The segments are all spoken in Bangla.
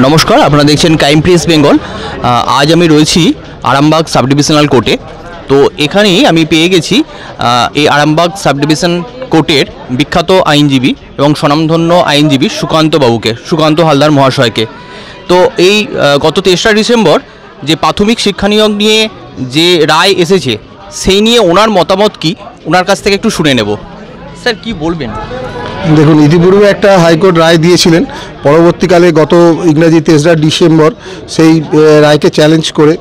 নমস্কার, আপনারা দেখছেন ক্রাইম প্রেস বেঙ্গল। আজ আমি রয়েছি আরামবাগ সাব ডিভিশনাল কোর্টে। তো এখানেই আমি পেয়ে গেছি এই আরামবাগ সাব ডিভিশন কোর্টের বিখ্যাত আইনজীবী এবং স্বনামধন্য আইনজীবী সুকান্ত হালদার মহাশয়কে। তো এই গত 3রা ডিসেম্বর যে প্রাথমিক শিক্ষা নিয়োগ নিয়ে যে রায় এসেছে সেই নিয়ে ওনার মতামত কি, ওনার কাছ থেকে একটু শুনে নেব। স্যার, কি বলবেন? দেখুন, ইতিপূর্বে একটা হাইকোর্ট রায় দিয়েছিলেন, পরবর্তীকালে গত ইংরাজি 3রা ডিসেম্বর সেই রায়কে চ্যালেঞ্জ করে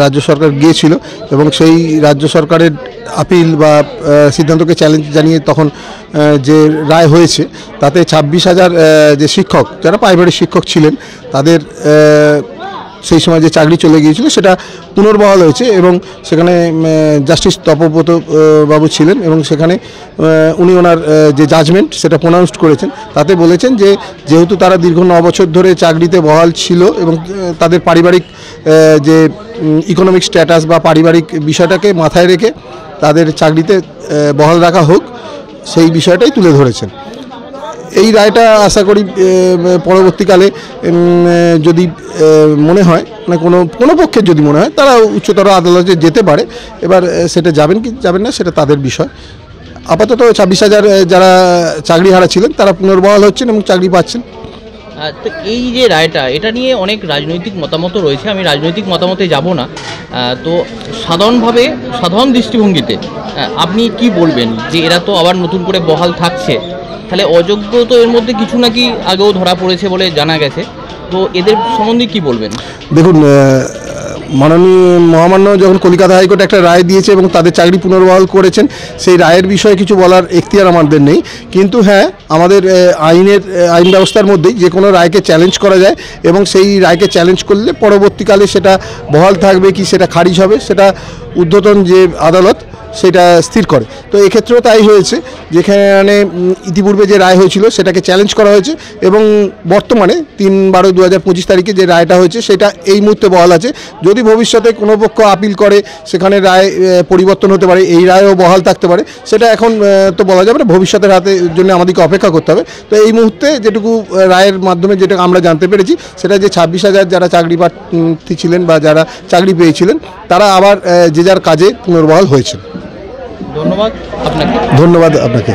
রাজ্য সরকার গিয়েছিল এবং সেই রাজ্য সরকারের আপিল বা সিদ্ধান্তকে চ্যালেঞ্জ জানিয়ে তখন যে রায় হয়েছে তাতে 26,000 যে শিক্ষক, যারা প্রাইমারি শিক্ষক ছিলেন, তাদের সেই সময় যে চাকরি চলে গিয়েছিল সেটা পুনর্বহাল হয়েছে এবং সেখানে জাস্টিস তপব্রত বাবু ছিলেন এবং সেখানে উনি ওনার যে জাজমেন্ট সেটা প্রোনাউন্সড করেছেন। তাতে বলেছেন যে যেহেতু তারা দীর্ঘ 9 বছর ধরে চাকরিতে বহাল ছিল এবং তাদের পারিবারিক যে ইকোনমিক স্ট্যাটাস বা পারিবারিক বিষয়টাকে মাথায় রেখে তাদের চাকরিতে বহাল রাখা হোক, সেই বিষয়টাই তুলে ধরেছেন। এই রায়টা আশা করি পরবর্তীকালে যদি মনে হয় না কোনো পক্ষের যদি মনে হয় তারা উচ্চতর আদালতে যেতে পারে। এবার সেটা যাবেন কি যাবেন না সেটা তাদের বিষয়। আপাতত 26,000 যারা চাকরি হারা ছিলেন তারা পুনর্বহাল হচ্ছেন এবং চাকরি পাচ্ছেন। তো এই যে রায়টা, এটা নিয়ে অনেক রাজনৈতিক মতামত রয়েছে, আমি রাজনৈতিক মতামতে যাব না। তো সাধারণ দৃষ্টিভঙ্গিতে আপনি কি বলবেন যে এরা তো আবার নতুন করে বহাল থাকছে, তাহলে অযোগ্য তো এর মধ্যে কিছু নাকি আগেও ধরা পড়েছে বলে জানা গেছে, তো এদের সম্বন্ধে কি বলবেন? দেখুন, মহামান্য যখন কলকাতা হাইকোর্ট একটা রায় দিয়েছে এবং তাদের চাকরি পুনর্বহাল করেছেন, সেই রায়ের বিষয়ে কিছু বলার এখতিয়ার আমাদের নেই। কিন্তু হ্যাঁ, আমাদের আইন ব্যবস্থার মধ্যেই যে কোনো রায়কে চ্যালেঞ্জ করা যায় এবং সেই রায়কে চ্যালেঞ্জ করলে পরবর্তীকালে সেটা বহাল থাকবে কি সেটা খারিজ হবে সেটা ঊর্ধ্বতন যে আদালত সেটা স্থির করে। তো এক্ষেত্রেও তাই হয়েছে, যেখানে ইতিপূর্বে যে রায় হয়েছিল সেটাকে চ্যালেঞ্জ করা হয়েছে এবং বর্তমানে 3/12/2025 তারিখে যে রায়টা হয়েছে সেটা এই মুহূর্তে বহাল আছে। যদি ভবিষ্যতে কোনো পক্ষ আপিল করে সেখানে রায় পরিবর্তন হতে পারে, এই রায়ও বহাল থাকতে পারে, সেটা এখন তো বলা যাবে না, ভবিষ্যতের হাতের জন্য আমাদেরকে অপেক্ষা করতে হবে। তো এই মুহূর্তে যেটুকু রায়ের মাধ্যমে যেটা আমরা জানতে পেরেছি সেটা যে 26,000 যারা চাকরি প্রার্থী ছিলেন বা যারা চাকরি পেয়েছিলেন তারা আবার যে যার কাজে পুনর্বহাল হয়েছে। ধন্যবাদ আপনাকে। ধন্যবাদ আপনাকে।